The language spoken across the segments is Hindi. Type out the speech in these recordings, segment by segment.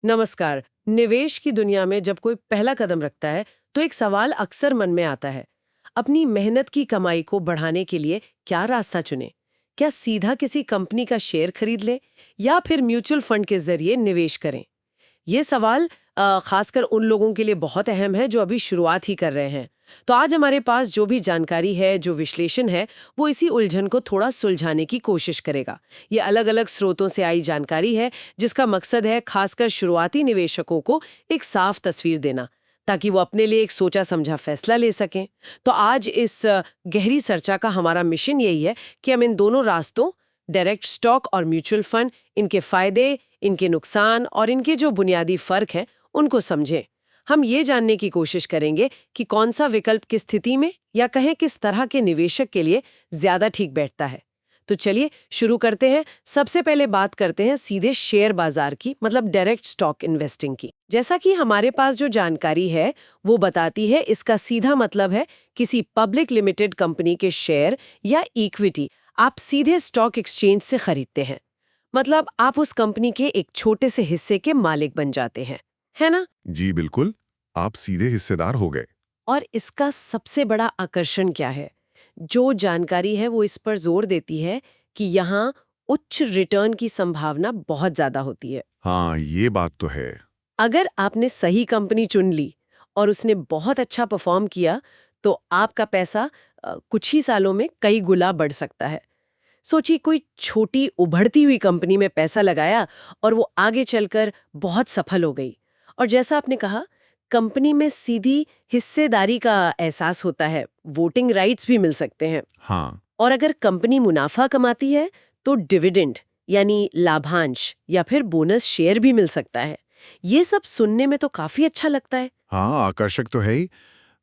नमस्कार। निवेश की दुनिया में जब कोई पहला कदम रखता है तो एक सवाल अक्सर मन में आता है। अपनी मेहनत की कमाई को बढ़ाने के लिए क्या रास्ता चुने? क्या सीधा किसी कंपनी का शेयर खरीद लें या फिर म्यूचुअल फंड के जरिए निवेश करें? ये सवाल खासकर उन लोगों के लिए बहुत अहम है जो अभी शुरुआत ही कर रहे हैं। तो आज हमारे पास जो भी जानकारी है, जो विश्लेषण है, वो इसी उलझन को थोड़ा सुलझाने की कोशिश करेगा। ये अलग-अलग स्रोतों से आई जानकारी है, जिसका मकसद है खासकर शुरुआती निवेशकों को एक साफ तस्वीर देना, ताकि वो अपने लिए एक सोचा समझा फैसला ले सकें। तो आज इस गहरी चर्चा का हमारा मिशन यही है कि हम इन दोनों रास्तों, डायरेक्ट स्टॉक और म्यूचुअल फंड, इनके फायदे, इनके नुकसान और इनके जो बुनियादी फर्क हैं, उनको समझें। हम ये जानने की कोशिश करेंगे कि कौन सा विकल्प किस स्थिति में या कहें किस तरह के निवेशक के लिए ज्यादा ठीक बैठता है। तो चलिए शुरू करते हैं। सबसे पहले बात करते हैं सीधे शेयर बाजार की, मतलब डायरेक्ट स्टॉक इन्वेस्टिंग की। जैसा कि हमारे पास जो जानकारी है वो बताती है, इसका सीधा मतलब है किसी पब्लिक लिमिटेड कंपनी के शेयर या इक्विटी आप सीधे स्टॉक एक्सचेंज से खरीदते हैं। मतलब आप उस कंपनी के एक छोटे से हिस्से के मालिक बन जाते हैं, है ना? जी बिल्कुल, आप सीधे हिस्सेदार हो गए। और इसका सबसे बड़ा आकर्षण क्या है? जो जानकारी है वो इस पर जोर देती है कि यहाँ उच्च रिटर्न की संभावना बहुत ज्यादा होती है। हाँ, ये बात तो है। अगर आपने सही कंपनी चुन ली और उसने बहुत अच्छा परफॉर्म किया, तो आपका पैसा कुछ ही सालों में कई गुना बढ़ सकता है। सोचिए, कोई छोटी उभरती हुई कंपनी में पैसा लगाया और वो आगे चलकर बहुत सफल हो गई। और जैसा आपने कहा, कंपनी में सीधी हिस्सेदारी का एहसास होता है, वोटिंग राइट्स भी मिल सकते हैं। हाँ, और अगर कंपनी मुनाफा कमाती है तो डिविडेंड यानी लाभांश या फिर बोनस शेयर भी मिल सकता है। ये सब सुनने में तो काफी अच्छा लगता है। हाँ, आकर्षक तो है ही।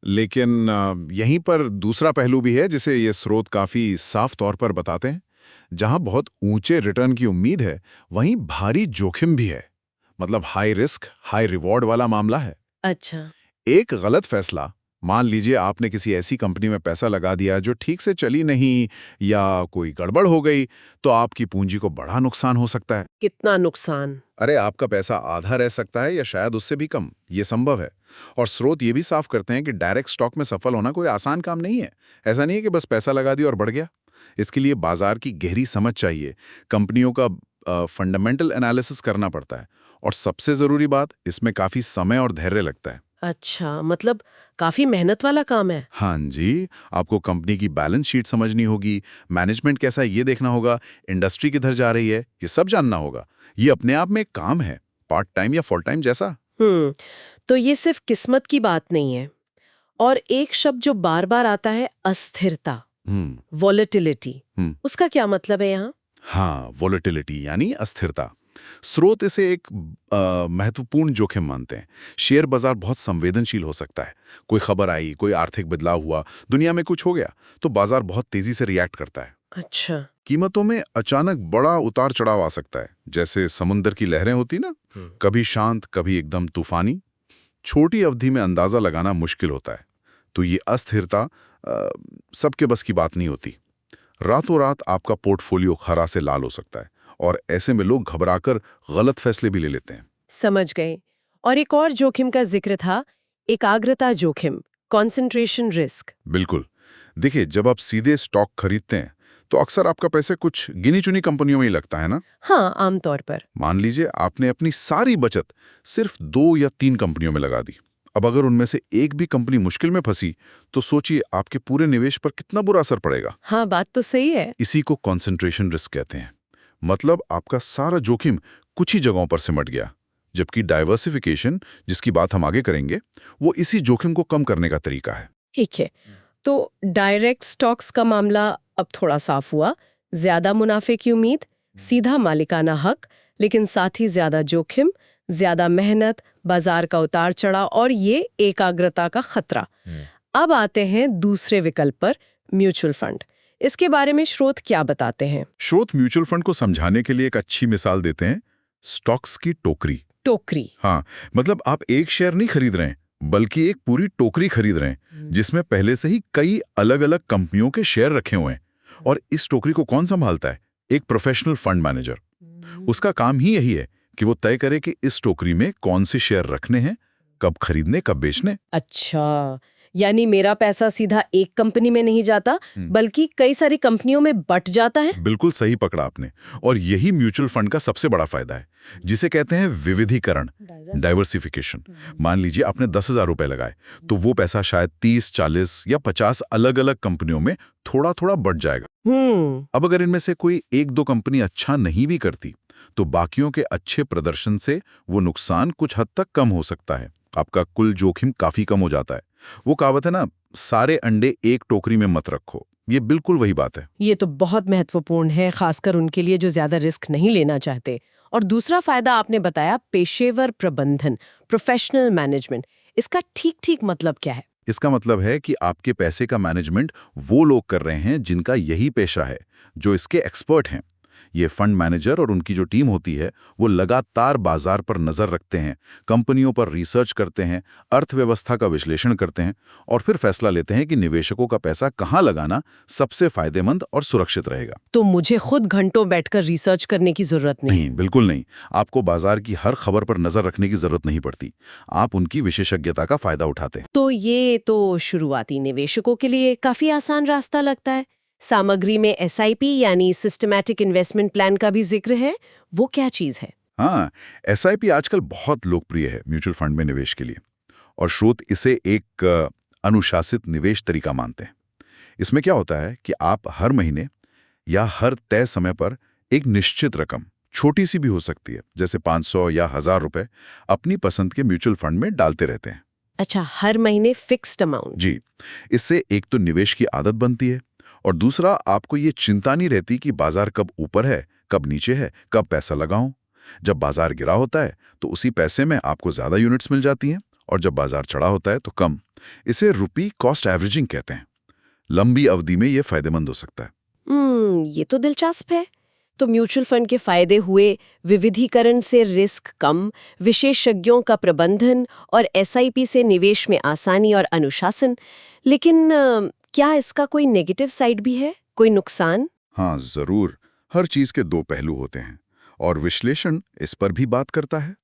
लेकिन यहीं पर दूसरा पहलू भी है जिसे ये स्रोत काफी साफ तौर पर बताते हैं। जहां बहुत ऊंचे रिटर्न की उम्मीद है, वहीं भारी जोखिम भी है। मतलब हाई रिस्क, हाई रिवॉर्ड वाला मामला है। अच्छा। एक गलत फैसला, मान लीजिए आपने किसी ऐसी कंपनी में पैसा लगा दिया जो ठीक से चली नहीं या कोई गड़बड़ हो गई, तो आपकी पूंजी को बड़ा नुकसान हो सकता है। कितना नुकसान? अरे, आपका पैसा आधा रह सकता है या शायद उससे भी कम, ये संभव है। और स्रोत ये भी साफ करते हैं कि डायरेक्ट स्टॉक में सफल होना कोई आसान काम नहीं है। ऐसा नहीं है कि बस पैसा लगा दिया और बढ़ गया। इसके लिए बाजार की गहरी समझ चाहिए, कंपनियों का फंडामेंटल एनालिसिस करना पड़ता है। और सबसे जरूरी बात, इसमें काफी समय और धैर्य लगता है। अच्छा, मतलब काफी मेहनत वाला काम है। हाँ जी, आपको कंपनी की बैलेंस शीट समझनी होगी, मैनेजमेंट कैसा है ये देखना होगा, इंडस्ट्री किधर जा रही है ये सब जानना होगा। ये अपने आप में एक काम है, पार्ट टाइम या फुल टाइम जैसा। तो ये सिर्फ किस्मत की बात नहीं है। और एक शब्द जो बार बार आता है, अस्थिरता, हम्म वॉलेटिलिटी, हम्म उसका क्या मतलब है यहाँ? हाँ, वोलेटिलिटी यानी अस्थिरता। स्रोत इसे एक महत्वपूर्ण जोखिम मानते हैं। शेयर बाजार बहुत संवेदनशील हो सकता है। कोई खबर आई, कोई आर्थिक बदलाव हुआ, दुनिया में कुछ हो गया, तो बाजार बहुत तेजी से रिएक्ट करता है। अच्छा। कीमतों में अचानक बड़ा उतार चढ़ाव आ सकता है, जैसे समुद्र की लहरें होती ना, कभी शांत, कभी एकदम तूफानी। छोटी अवधि में अंदाजा लगाना मुश्किल होता है। तो ये अस्थिरता सबके बस की बात नहीं होती। रातों रात आपका पोर्टफोलियो खरा से लाल हो सकता है, और ऐसे में लोग घबराकर गलत फैसले भी ले लेते हैं। समझ गए। और एक और जोखिम का जिक्र था, एकाग्रता जोखिम, कंसंट्रेशन रिस्क। बिल्कुल। देखिए, जब आप सीधे स्टॉक खरीदते हैं, तो अक्सर आपका पैसे कुछ गिनी चुनी कंपनियों में ही लगता है ना। हाँ, आमतौर पर। मान लीजिए आपने अपनी सारी बचत सिर्फ 2 या 3 कंपनियों में लगा दी। अब अगर उनमें से एक भी कंपनी मुश्किल में फंसी, तो सोचिए आपके पूरे निवेश पर कितना बुरा असर पड़ेगा। हाँ, बात तो सही है। इसी को कॉन्सेंट्रेशन रिस्क कहते हैं। मतलब आपका सारा जोखिम कुछ ही जगहों पर सिमट गया। जबकि डाइवर्सिफिकेशन, जिसकी बात हम आगे करेंगे, वो इसी जोखिम को कम करने का तरीका है। ठीक है। तो डायरेक्ट स्टॉक्स का मामला अब थोड़ा साफ हुआ। ज्यादा मुनाफे की उम्मीद, सीधा मालिकाना हक, लेकिन साथ ही ज्यादा जोखिम, ज्यादा मेहनत, बाजार का उतार चढ़ाव और ये एकाग्रता का खतरा। अब आते हैं दूसरे विकल्प पर, म्यूचुअल फंड। इसके बारे में स्रोत क्या बताते हैं? स्रोत म्यूचुअल फंड को समझाने के लिए एक अच्छी मिसाल देते हैं, स्टॉक्स की टोकरी। टोकरी। हाँ, मतलब आप एक शेयर नहीं खरीद रहे हैं, बल्कि एक पूरी टोकरी खरीद रहे हैं, जिसमें पहले से ही कई अलग अलग कंपनियों के शेयर रखे हुए हैं। और इस टोकरी को कौन संभालता है? एक प्रोफेशनल फंड मैनेजर। उसका काम ही यही है कि वो तय करे कि इस टोकरी में कौन से शेयर रखने हैं, कब खरीदने कब बेचने। अच्छा, यानी मेरा पैसा सीधा एक कंपनी में नहीं जाता बल्कि कई सारी कंपनियों में बट जाता है। बिल्कुल सही पकड़ा आपने। और यही म्यूचुअल फंड का सबसे बड़ा फायदा है, जिसे कहते हैं विविधीकरण, डाइवर्सिफिकेशन। मान लीजिए आपने 10,000 रुपए लगाए, तो वो पैसा शायद 30, 40 या 50 अलग अलग कंपनियों में थोड़ा थोड़ा बट जाएगा। अब अगर इनमें से कोई एक दो कंपनी अच्छा नहीं भी करती, तो बाकियों के अच्छे प्रदर्शन से वो नुकसान कुछ हद तक कम हो सकता है। आपका कुल जोखिम काफी कम हो जाता है। वो कहावत है ना, सारे अंडे एक टोकरी में मत रखो, ये बिल्कुल वही बात है। ये तो बहुत महत्वपूर्ण है, खासकर उनके लिए जो ज्यादा रिस्क नहीं लेना चाहते। और दूसरा फायदा आपने बताया पेशेवर प्रबंधन, प्रोफेशनल मैनेजमेंट। इसका ठीक ठीक मतलब क्या है? इसका मतलब है कि आपके पैसे का मैनेजमेंट वो लोग कर रहे हैं जिनका यही पेशा है, जो इसके एक्सपर्ट हैं। ये फंड मैनेजर और उनकी जो टीम होती है, वो लगातार बाजार पर नजर रखते हैं, कंपनियों पर रिसर्च करते हैं, अर्थव्यवस्था का विश्लेषण करते हैं और फिर फैसला लेते हैं कि निवेशकों का पैसा कहाँ लगाना सबसे फायदेमंद और सुरक्षित रहेगा। तो मुझे खुद घंटों बैठकर रिसर्च करने की जरूरत नहीं, बिल्कुल नहीं। आपको बाजार की हर खबर पर नजर रखने की जरूरत नहीं पड़ती। आप उनकी विशेषज्ञता का फायदा उठाते हैं। तो ये तो शुरुआती निवेशकों के लिए काफी आसान रास्ता लगता है। सामग्री में SIP यानी सिस्टमैटिक इन्वेस्टमेंट प्लान का भी जिक्र है, वो क्या चीज है? हाँ, SIP आजकल बहुत लोकप्रिय है म्यूचुअल फंड में निवेश के लिए, और स्रोत इसे एक अनुशासित निवेश तरीका मानते हैं। इसमें क्या होता है कि आप हर महीने या हर तय समय पर एक निश्चित रकम, छोटी सी भी हो सकती है, जैसे 500 या 1000 रुपए, अपनी पसंद के म्यूचुअल फंड में डालते रहते हैं। अच्छा, हर महीने फिक्स्ड अमाउंट? जी। इससे एक तो निवेश की आदत बनती है, और दूसरा आपको ये चिंता नहीं रहती कि बाजार कब ऊपर है, कब नीचे है, कब पैसा लगाऊं। जब बाजार गिरा होता है तो उसी पैसे में आपको ज्यादा यूनिट्स मिल जाती हैं, और जब बाजार चढ़ा होता है तो कम। इसे रुपी कॉस्ट एवरेजिंग कहते हैं। लंबी अवधि में यह फायदेमंद हो सकता है। ये तो दिलचस्प है। तो म्यूचुअल फंड के फायदे हुए विविधीकरण से रिस्क कम, विशेषज्ञों का प्रबंधन और SIP से निवेश में आसानी और अनुशासन। लेकिन क्या इसका कोई नेगेटिव साइड भी है, कोई नुकसान? हाँ, जरूर। हर चीज के दो पहलू होते हैं, और विश्लेषण इस पर भी बात करता है।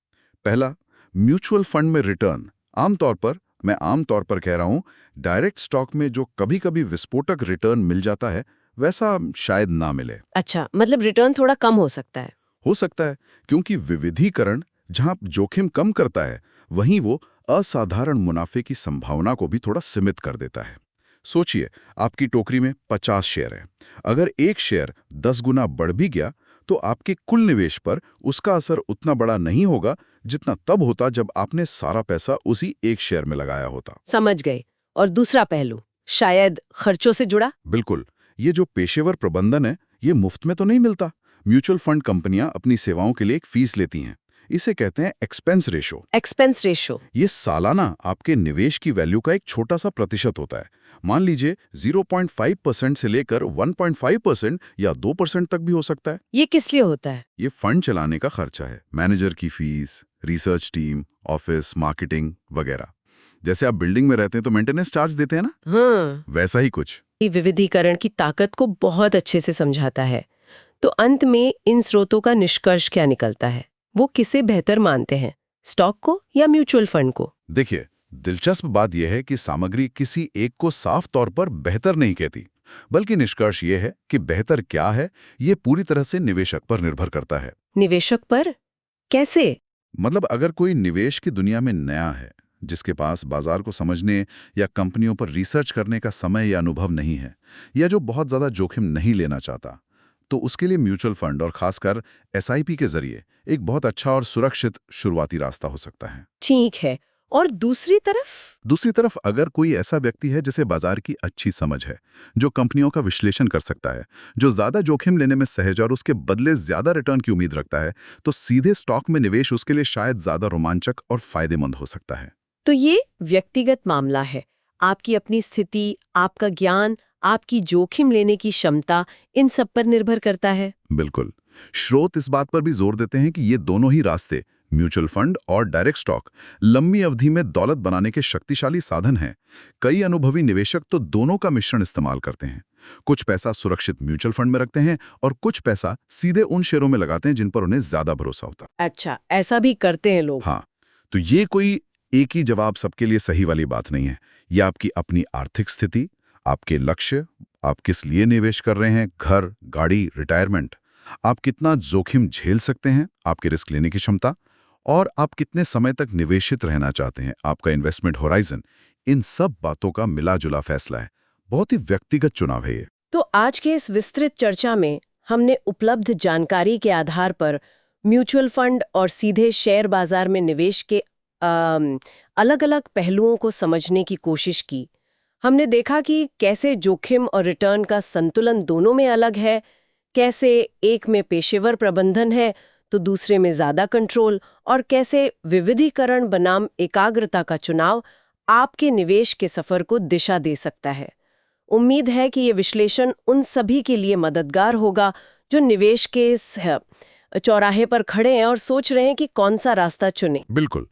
पहला, म्यूचुअल फंड में रिटर्न आमतौर पर कह रहा हूं, डायरेक्ट स्टॉक में जो कभी कभी विस्फोटक रिटर्न मिल जाता है, वैसा शायद ना मिले। अच्छा, मतलब रिटर्न थोड़ा कम हो सकता है। हो सकता है, क्योंकि विविधीकरण जहां जोखिम कम करता है, वहीं वो असाधारण मुनाफे की संभावना को भी थोड़ा सीमित कर देता है। सोचिए, आपकी टोकरी में 50 शेयर है। अगर एक शेयर 10 गुना बढ़ भी गया, तो आपके कुल निवेश पर उसका असर उतना बड़ा नहीं होगा जितना तब होता जब आपने सारा पैसा उसी एक शेयर में लगाया होता। समझ गए। और दूसरा पहलू, शायद खर्चों से जुड़ा? बिल्कुल। ये जो पेशेवर प्रबंधन है, ये मुफ्त में तो नहीं मिलता। म्यूचुअल फंड कंपनियां अपनी सेवाओं के लिए एक फीस लेती हैं। इसे कहते हैं एक्सपेंस रेशो। Expense ratio? ये सालाना आपके निवेश की वैल्यू का एक छोटा सा प्रतिशत होता है। मान लीजिए 0.5% से लेकर 1.5% या 2% तक भी हो सकता है। ये किस लिए होता है? ये फंड चलाने का खर्चा है, मैनेजर की fees, research team, office, marketing वगैरह। जैसे आप बिल्डिंग में रहते हैं तो मेंटेनेंस चार्ज देते हैं ना, हाँ। वैसा ही कुछ। ये विविधीकरण की ताकत को बहुत अच्छे से समझाता है। तो अंत में इन स्रोतों का निष्कर्ष क्या निकलता है? वो किसे बेहतर मानते हैं, स्टॉक को या म्यूचुअल फंड को? देखिए, दिलचस्प बात यह है कि सामग्री किसी एक को साफ तौर पर बेहतर नहीं कहती, बल्कि निष्कर्ष ये है कि बेहतर क्या है, ये पूरी तरह से निवेशक पर निर्भर करता है। निवेशक पर? कैसे? मतलब अगर कोई निवेश की दुनिया में नया है, जिसके पास बाजार को समझने या कंपनियों पर रिसर्च करने का समय या अनुभव नहीं है, या जो बहुत ज्यादा जोखिम नहीं लेना चाहता, तो उसके लिए म्यूचुअल फंड और खासकर SIP के जरिए एक बहुत अच्छा और सुरक्षित शुरुआती रास्ता हो सकता है। ठीक है। और दूसरी तरफ? अगर कोई ऐसा व्यक्ति है जिसे बाजार की अच्छी समझ है, जो कंपनियों का विश्लेषण कर सकता है, जो ज्यादा जोखिम लेने में सहज और उसके बदले ज्यादा रिटर्न की उम्मीद रखता है, तो सीधे स्टॉक में निवेश उसके लिए शायद ज्यादा रोमांचक और फायदेमंद हो सकता है। तो ये व्यक्तिगत मामला है। आपकी अपनी स्थिति, आपका ज्ञान, आपकी जोखिम लेने की क्षमता, इन सब पर निर्भर करता है। बिल्कुल। स्रोत इस बात पर भी जोर देते हैं कि ये दोनों ही रास्ते म्यूचुअल फंड और डायरेक्ट स्टॉक लंबी अवधि में दौलत बनाने के शक्तिशाली साधन हैं। कई अनुभवी निवेशक तो दोनों का मिश्रण इस्तेमाल करते हैं। कुछ पैसा सुरक्षित म्यूचुअल फंड में रखते हैं और कुछ पैसा सीधे उन शेयरों में लगाते हैं जिन पर उन्हें ज्यादा भरोसा होता है। अच्छा, ऐसा भी करते हैं लोग। हाँ, तो ये कोई एक ही जवाब सबके लिए सही वाली बात नहीं है। ये आपकी अपनी आर्थिक स्थिति, आपके लक्ष्य, आप किस लिए निवेश कर रहे हैं, घर, गाड़ी, रिटायरमेंट, आप कितना जोखिम झेल सकते हैं, आपकी रिस्क लेने की क्षमता, और आप कितने समय तक निवेशित रहना चाहते हैं, आपका इन्वेस्टमेंट होराइजन, इन सब बातों का मिला-जुला फैसला है। बहुत ही व्यक्तिगत चुनाव है ये। तो आज के इस विस्तृत चर्चा में हमने उपलब्ध जानकारी के आधार पर म्यूचुअल फंड और सीधे शेयर बाजार में निवेश के अलग-अलग पहलुओं को समझने की कोशिश की। हमने देखा कि कैसे जोखिम और रिटर्न का संतुलन दोनों में अलग है, कैसे एक में पेशेवर प्रबंधन है तो दूसरे में ज्यादा कंट्रोल, और कैसे विविधीकरण बनाम एकाग्रता का चुनाव आपके निवेश के सफर को दिशा दे सकता है। उम्मीद है कि ये विश्लेषण उन सभी के लिए मददगार होगा जो निवेश के इस चौराहे पर खड़े हैं और सोच रहे हैं कि कौन सा रास्ता चुनें। बिल्कुल।